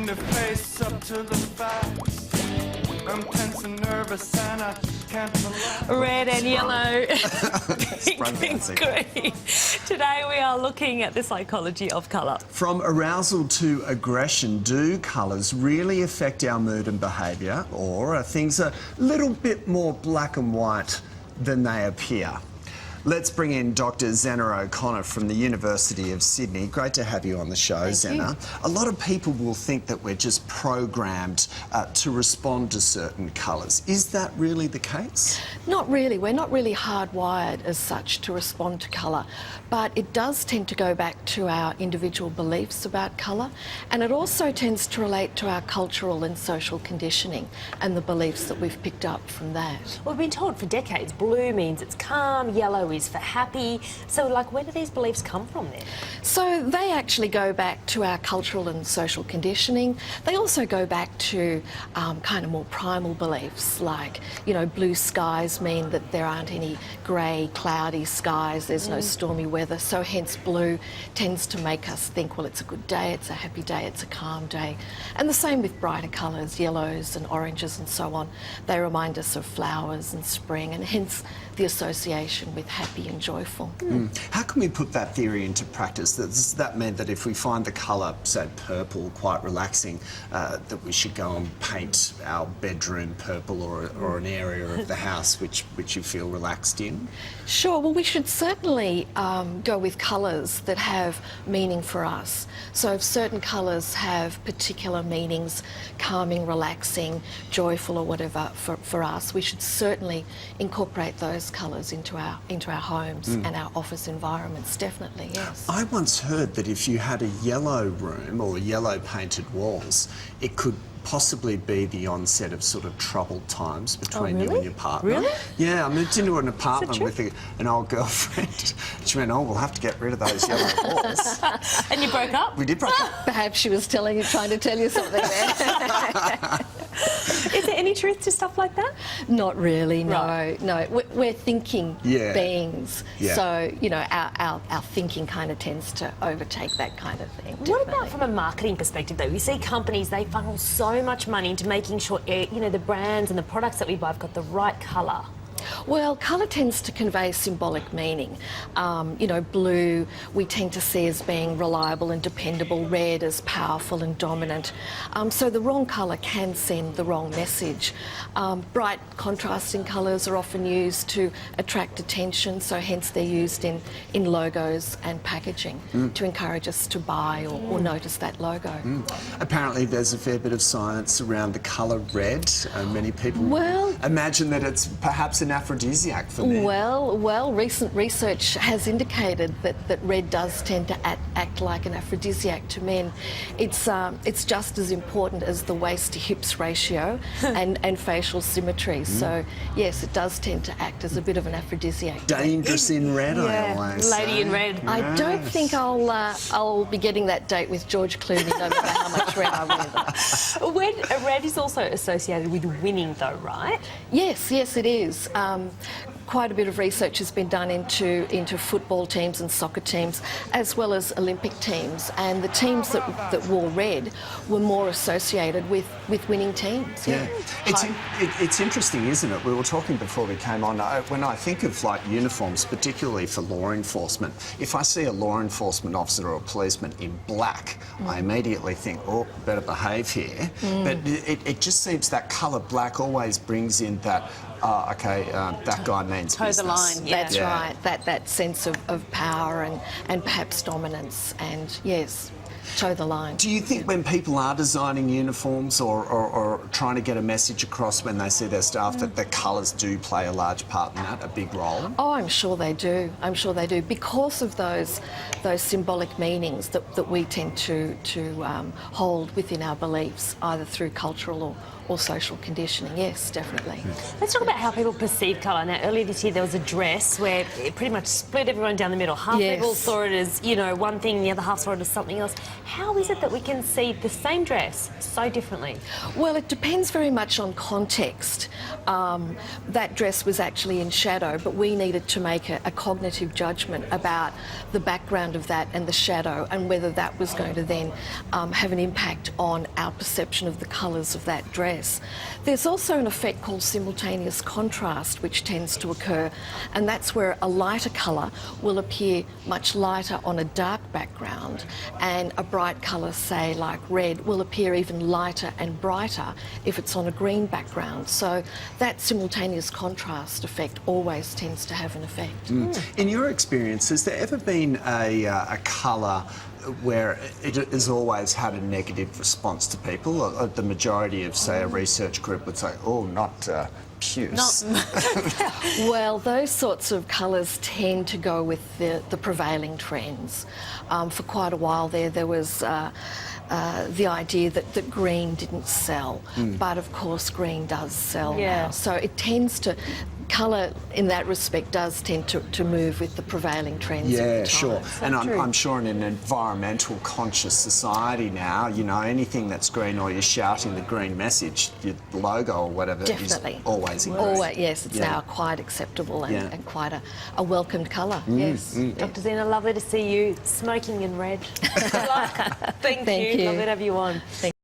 willing to face up to the facts. I'm tense and nervous and I can't relax. Red and yellow, pink and green. Today we are looking at the psychology of colour. From arousal to aggression, do colours really affect our mood and behaviour, or are things a little bit more black and white than they appear? Let's bring in Dr. Zena O'Connor from the University of Sydney. Great to have you on the show, Zena. A lot of people will think that we're just programmed to respond to certain colours. Is that really the case? Not really. We're not really hardwired as such to respond to colour, but it does tend to go back to our individual beliefs about colour, and it also tends to relate to our cultural and social conditioning and the beliefs that we've picked up from that. We've been told for decades blue means it's calm, yellow is for happy. So, like, where do these beliefs come from then? So they actually go back to our cultural and social conditioning. They also go back to kind of more primal beliefs, like, you know, blue skies mean that there aren't any grey, cloudy skies, there's no stormy weather, so hence blue tends to make us think, well, it's a good day, it's a happy day, it's a calm day. And the same with brighter colours, yellows and oranges and so on. They remind us of flowers and spring, and hence the association with happy and joyful. How can we put that theory into practice? Does that mean that if we find the colour, say, purple, quite relaxing, that we should go and paint our bedroom purple, or an area of the house which you feel relaxed in? Sure, well, we should certainly go with colours that have meaning for us. So if certain colours have particular meanings, calming, relaxing, joyful or whatever for us, we should certainly incorporate those colours into our homes and our office environments, definitely, yes. I once heard that if you had a yellow room or yellow painted walls, it could possibly be the onset of sort of troubled times between you and your partner. Really? Yeah, I moved into an apartment with an old girlfriend. She went, oh, we'll have to get rid of those yellow walls. And you broke up? We did break up. Perhaps she was trying to tell you something there. Is there any truth to stuff like that? Not really, no. Right. No, we're thinking beings, so, you know, our thinking kind of tends to overtake that kind of thing. What about from a marketing perspective, though? You see companies, they funnel so much money into making sure, you know, the brands and the products that we buy have got the right colour. Well, colour tends to convey symbolic meaning. You know, blue we tend to see as being reliable and dependable, red as powerful and dominant. So the wrong colour can send the wrong message. Bright contrasting colours are often used to attract attention, so hence they're used in logos and packaging to encourage us to buy or notice that logo. Apparently there's a fair bit of science around the colour red. Many people imagine that it's perhaps an aphrodisiac for men. Well, recent research has indicated that red does tend to act like an aphrodisiac to men. It's just as important as the waist to hips ratio and facial symmetry. So yes, it does tend to act as a bit of an aphrodisiac. Dangerous in red, I always say. Lady in red. I don't think I'll be getting that date with George Clooney, no matter how much red I wear. Red is also associated with winning, though, right? Yes, it is. Quite a bit of research has been done into football teams and soccer teams, as well as Olympic teams, and the teams that wore red were more associated with winning teams. Yeah, it's interesting, isn't it? We were talking before we came on. When I think of like uniforms, particularly for law enforcement, if I see a law enforcement officer or a policeman in black, I immediately think, oh, better behave here. But it just seems that colour black always brings in that. That guy means toe business. the line. Yeah. That's right. That sense of power and perhaps dominance, and yes, toe the line. Do you think when people are designing uniforms or trying to get a message across when they see their staff that the colours do play a large part in that, a big role? Oh, I'm sure they do. I'm sure they do, because of those symbolic meanings that we tend to hold within our beliefs, either through cultural or social conditioning. Yes, definitely. Let's talk about how people perceive colour. Now, earlier this year there was a dress where it pretty much split everyone down the middle. Half people saw it as, you know, one thing, the other half saw it as something else. How is it that we can see the same dress so differently? Well, it depends very much on context. That dress was actually in shadow, but we needed to make a cognitive judgment about the background of that and the shadow, and whether that was going to then have an impact on our perception of the colours of that dress. There's also an effect called simultaneous contrast, which tends to occur, and that's where a lighter colour will appear much lighter on a dark background, and a bright colour, say like red, will appear even lighter and brighter if it's on a green background. So that simultaneous contrast effect always tends to have an effect. In your experience, has there ever been a colour where it has always had a negative response to people? Or the majority of, say, a research group would say, oh, not puce. Well, those sorts of colours tend to go with the prevailing trends. For quite a while there was the idea that green didn't sell, but of course green does sell now. So it tends to, colour in that respect does tend to move with the prevailing trends of the time. Sure. And I'm sure in an environmental conscious society now, you know, anything that's green, or you're shouting the green message, your logo or whatever, Definitely. is always in green. Always, yes, it's now quite acceptable and quite a welcomed colour. Yes. Dr. Zena, lovely to see you smoking in red. Thank you. you. Lovely to have you on.